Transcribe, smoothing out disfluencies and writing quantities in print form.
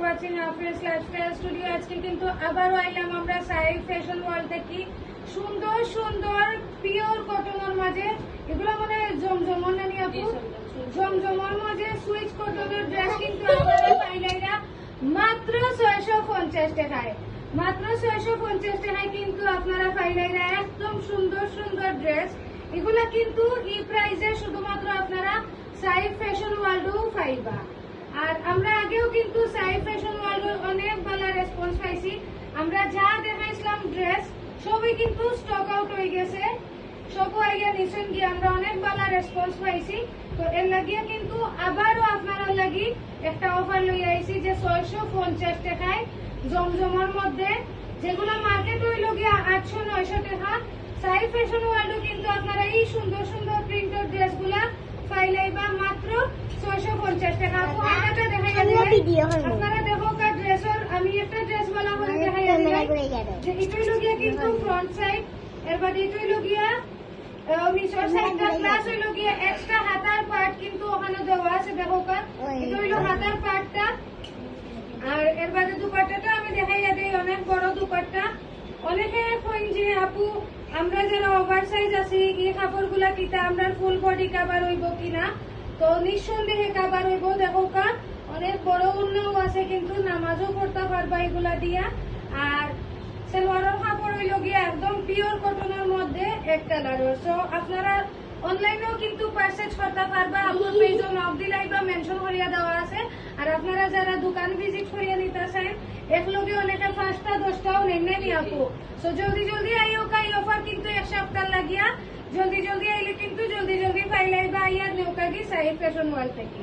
Watching Afris lifestyle studio. আজকে কিন্তু আবারও আইলাম আমরা সাইফ ফ্যাশন ওয়ার্ল্ড থেকে সুন্দর সুন্দর পিওর কটনের মাঝে, এগুলো মানে জমজমর নানি আপু, জমজমর মাঝে সুইচ কটনের ড্রেস কিন্তু আপনারা পাইলাইরা মাত্র 650 টাকায়। মাত্র 650 টাকায় কিন্তু আপনারা পাইলাইরা একদম সুন্দর সুন্দর ড্রেস। এগুলা কিন্তু এই প্রাইসে শুধুমাত্র আপনারা সাইফ ফ্যাশন ওয়ার্ল্ডও পাইবা। আর আমরা আগেও কিন্তু সাইফ ফ্যাশন ওয়ার্ল্ডের অনেক ভালো রেসপন্স পাইছি। আমরা যা দেখাইছিলাম ড্রেস সবই কিন্তু স্টক আউট হয়ে গেছে, সবও আইয়া নিছেন গিয়ে আমরা অনেক ভালো রেসপন্স পাইছি। তো এর লাগিয়ে কিন্তু আবারও আপনারা লাগি একটা অফার লই আইছি যে 650 টাকায় জমজমার মধ্যে, যেগুলো মার্কেট হইল গিয়া 800-900 টাকা, সাইফ ফ্যাশন ওয়ার্ল্ডও কিন্তু আপনারা এই সুন্দর সুন্দর প্রিন্টেড ড্রেসগুলা পাইলাইবা মাত্র 650 টাকা। আপনারা দেখো ড্রেসের, আমি একটা ড্রেস বলা করে দেখাইয়া দিলাম যে এটাই লগিয়া কিন্তু ফ্রন্ট সাইড, এর বাদে এটাই লগিয়া মিশর সাইডটা প্লাস হইল গিয়া এক্সট্রা হাতার পার্ট কিন্তু ওখানে দেওয়া আছে। দেখো এটা হইল হাতার পার্টটা। আর এর বাদে দুপাট্টাটা আমি দেখাইয়া দিই, অনেক বড় দুপাট্টা। অনেকে কইন যে আপু আমরা যারা ওভার সাইজ আছি এই কাপড়গুলা কিতা আমরা ফুল বডি কাভার হইব কিনা, তো নিঃসন্দেহে কাভার হইব। দেখো অনেক বড় উন্নও আছে, কিন্তু নামাজও পড়তে পারবা এগুলা দিয়া। আর সালোয়ারের কাপড় হইল গিয়া একদম পিওর কটনের মধ্যে এক কালারের। সো আপনারা অনলাইনেও কিন্তু পারচেজ করতে পারবা। আপনার পেজে নক দিলাইবা, মেনশন করিয়া দেওয়া আছে। আর আপনারা যারা দোকান ভিজিট করিয়া নিতে চান একলগে অনেকে 5টা 10টাও নেন নি আপু। সো জলদি জলদি আইও, কাই অফার কিন্তু এক সপ্তাহ লাগিয়া। জলদি জলদি আইলে কিন্তু জলদি জলদি পাইলাইবা আইয়া নেওকাগি সাইফ ফ্যাশন ওয়ার্ল্ড থেকে।